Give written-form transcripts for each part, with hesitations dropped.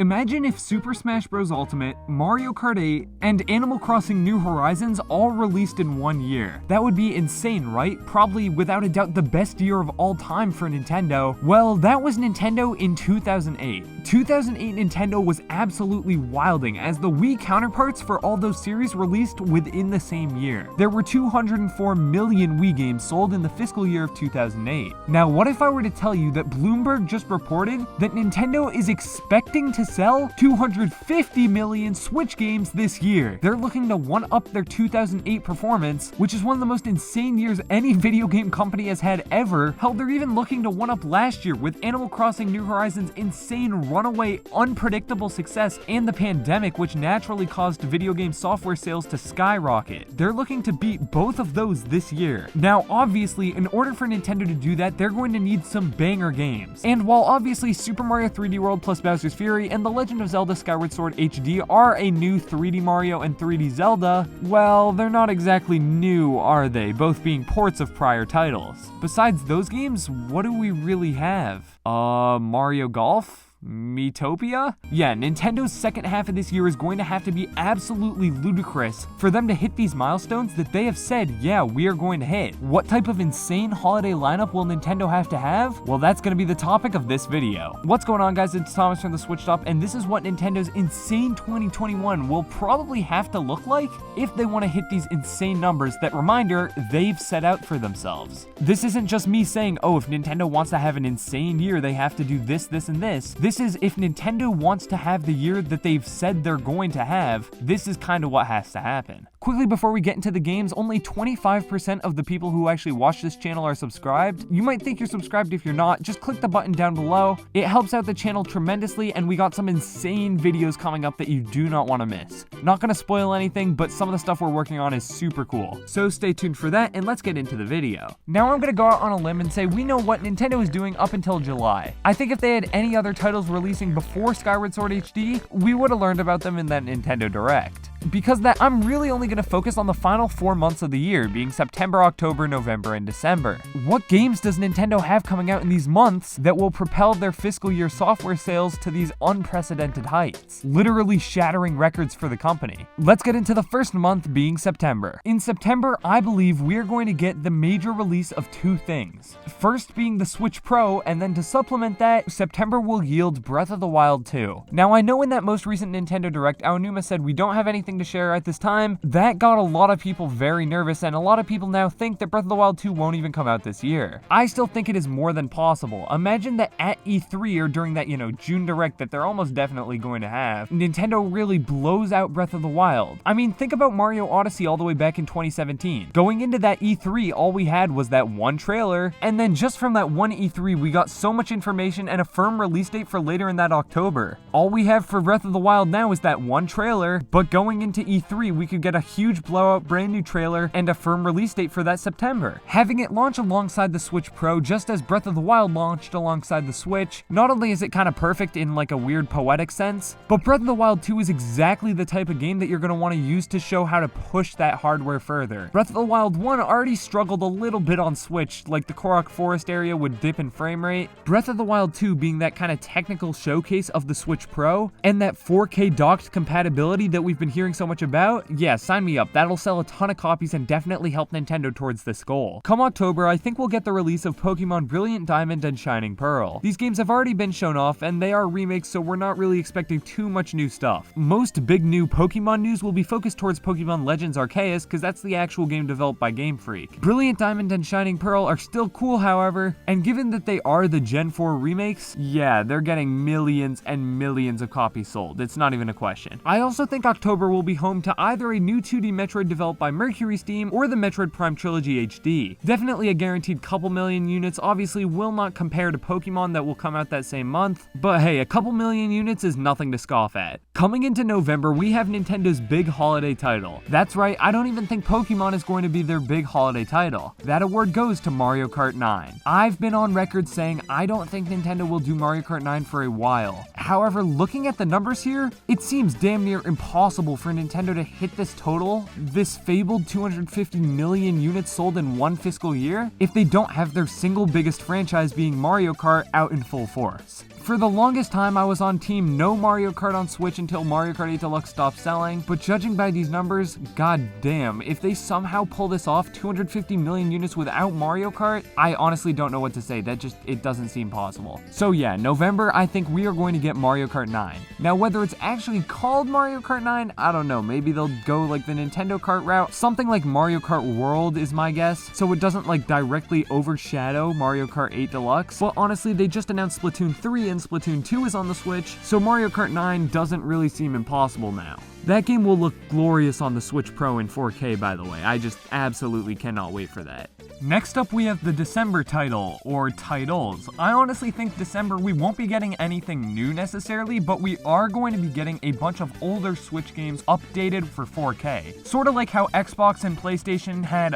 Imagine if Super Smash Bros. Ultimate, Mario Kart 8, and Animal Crossing New Horizons all released in one year. That would be insane, right? Probably without a doubt the best year of all time for Nintendo. Well, that was Nintendo in 2008. 2008 Nintendo was absolutely wilding, as the Wii counterparts for all those series released within the same year. There were 204 million Wii games sold in the fiscal year of 2008. Now, what if I were to tell you that Bloomberg just reported that Nintendo is expecting to sell 250 million Switch games this year? They're looking to one-up their 2008 performance, which is one of the most insane years any video game company has had ever. Hell, they're even looking to one-up last year with Animal Crossing New Horizons' insane runaway, unpredictable success and the pandemic, which naturally caused video game software sales to skyrocket. They're looking to beat both of those this year. Now, obviously, in order for Nintendo to do that, they're going to need some banger games. And while obviously Super Mario 3D World plus Bowser's Fury and The Legend of Zelda Skyward Sword HD are a new 3D Mario and 3D Zelda, well, they're not exactly new, are they? Both being ports of prior titles. Besides those games, what do we really have? Mario Golf? Metopia? Yeah, Nintendo's second half of this year is going to have to be absolutely ludicrous for them to hit these milestones that they have said, yeah, we are going to hit. What type of insane holiday lineup will Nintendo have to have? Well, that's going to be the topic of this video. What's going on, guys? It's Thomas from the Switch Shop, and this is what Nintendo's insane 2021 will probably have to look like if they want to hit these insane numbers that, reminder, they've set out for themselves. This isn't just me saying, oh, if Nintendo wants to have an insane year, they have to do this, this, and this. This is if Nintendo wants to have the year that they've said they're going to have, this is kind of what has to happen. Quickly before we get into the games, only 25% of the people who actually watch this channel are subscribed. You might think you're subscribed if you're not, just click the button down below. It helps out the channel tremendously, and we got some insane videos coming up that you do not want to miss. Not gonna spoil anything, but some of the stuff we're working on is super cool. So stay tuned for that, and let's get into the video. Now I'm gonna go out on a limb and say we know what Nintendo is doing up until July. I think if they had any other titles releasing before Skyward Sword HD, we would have learned about them in that Nintendo Direct. Because that, I'm really only going to focus on the final 4 months of the year, being September, October, November, and December. What games does Nintendo have coming out in these months that will propel their fiscal year software sales to these unprecedented heights, literally shattering records for the company? Let's get into the first month, being September. In September, I believe we're going to get the major release of 2 things. First being the Switch Pro, and then to supplement that, September will yield Breath of the Wild 2. Now, I know in that most recent Nintendo Direct, Aonuma said we don't have anything to share at this time. That got a lot of people very nervous, and a lot of people now think that Breath of the Wild 2 won't even come out this year. I still think it is more than possible. Imagine that at E3 or during that, June Direct that they're almost definitely going to have, Nintendo really blows out Breath of the Wild. I mean, think about Mario Odyssey all the way back in 2017. Going into that E3, all we had was that one trailer, and then just from that one E3, we got so much information and a firm release date for later in that October. All we have for Breath of the Wild now is that one trailer, but going into E3, we could get a huge blowout brand new trailer and a firm release date for that September. Having it launch alongside the Switch Pro, just as Breath of the Wild launched alongside the Switch, not only is it kind of perfect in like a weird poetic sense, but Breath of the Wild 2 is exactly the type of game that you're going to want to use to show how to push that hardware further. Breath of the Wild 1 already struggled a little bit on Switch, like the Korok Forest area would dip in frame rate. Breath of the Wild 2 being that kind of technical showcase of the Switch Pro, and that 4K docked compatibility that we've been hearing so much about, yeah, sign me up. That'll sell a ton of copies and definitely help Nintendo towards this goal. Come October, I think we'll get the release of Pokemon Brilliant Diamond and Shining Pearl. These games have already been shown off, and they are remakes, so we're not really expecting too much new stuff. Most big new Pokemon news will be focused towards Pokemon Legends Arceus, because that's the actual game developed by Game Freak. Brilliant Diamond and Shining Pearl are still cool, however, and given that they are the Gen 4 remakes, yeah, they're getting millions and millions of copies sold. It's not even a question. I also think October will be home to either a new 2D Metroid developed by Mercury Steam or the Metroid Prime Trilogy HD. Definitely a guaranteed couple million units, obviously will not compare to Pokemon that will come out that same month, but hey, a couple million units is nothing to scoff at. Coming into November, we have Nintendo's big holiday title. That's right, I don't even think Pokemon is going to be their big holiday title. That award goes to Mario Kart 9. I've been on record saying I don't think Nintendo will do Mario Kart 9 for a while. However, looking at the numbers here, it seems damn near impossible for Nintendo to hit this total, this fabled 250 million units sold in one fiscal year, if they don't have their single biggest franchise being Mario Kart out in full force. For the longest time, I was on team no Mario Kart on Switch until Mario Kart 8 Deluxe stopped selling, but judging by these numbers, god damn, if they somehow pull this off, 250 million units without Mario Kart, I honestly don't know what to say. It doesn't seem possible. So yeah, November, I think we are going to get Mario Kart 9. Now, whether it's actually called Mario Kart 9, I don't know. Maybe they'll go like the Nintendo Kart route. Something like Mario Kart World is my guess, so it doesn't like directly overshadow Mario Kart 8 Deluxe. But honestly, they just announced Splatoon 3 and Splatoon 2 is on the Switch, so Mario Kart 9 doesn't really seem impossible now. That game will look glorious on the Switch Pro in 4K, by the way. I just absolutely cannot wait for that. Next up, we have the December title, or titles. I honestly think December we won't be getting anything new necessarily, but we are going to be getting a bunch of older Switch games updated for 4K. Sort of like how Xbox and PlayStation had,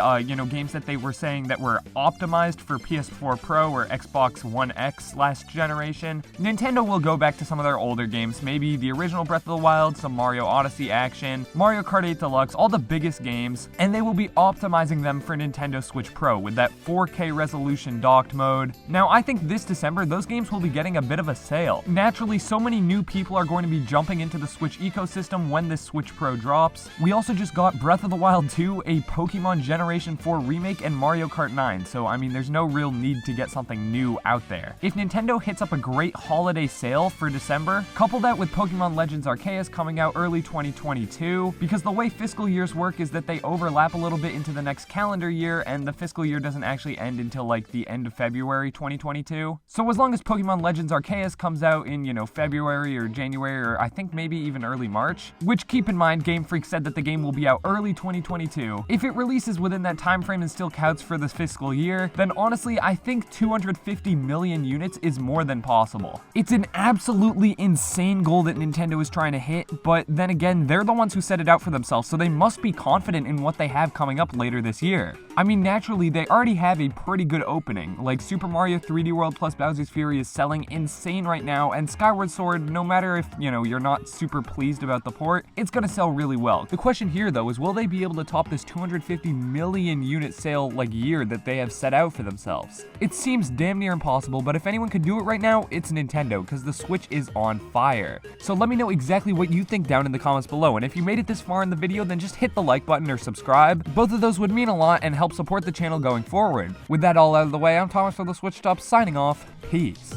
games that they were saying that were optimized for PS4 Pro or Xbox One X last generation. Nintendo will go back to some of their older games, maybe the original Breath of the Wild, some Mario Odyssey action, Mario Kart 8 Deluxe, all the biggest games, and they will be optimizing them for Nintendo Switch Pro with that 4K resolution docked mode. Now, I think this December, those games will be getting a bit of a sale. Naturally, so many new people are going to be jumping into the Switch ecosystem when this Switch Pro drops. We also just got Breath of the Wild 2, a Pokemon Generation 4 remake, and Mario Kart 9, so I mean, there's no real need to get something new out there. If Nintendo hits up a great holiday sale for December, couple that with Pokemon Legends Arceus coming out early 2022, because the way fiscal years work is that they overlap a little bit into the next calendar year, and the fiscal year doesn't actually end until like the end of February 2022. So as long as Pokemon Legends Arceus comes out in, February or January, or I think maybe even early March, which keep in mind, Game Freak said that the game will be out early 2022. If it releases within that time frame and still counts for the fiscal year, then honestly, I think 250 million units is more than possible. It's an absolutely insane goal that Nintendo is trying to hit, but then again, they're the ones who set it out for themselves, so they must be confident in what they have coming up later this year. I mean, naturally, they already have a pretty good opening. Like, Super Mario 3D World plus Bowser's Fury is selling insane right now, and Skyward Sword, no matter if, you're not super pleased about the port, it's gonna sell really well. The question here, though, is will they be able to top this 250 million unit sale, year that they have set out for themselves? It seems damn near impossible, but if anyone could do it right now, it's Nintendo, because the Switch is on fire. So let me know exactly what you think down in the comments below, and if you made it this far in the video, then just hit the like button or subscribe. Both of those would mean a lot and help support the channel going forward. With that all out of the way, I'm Thomas for the Switch Stop signing off. Peace.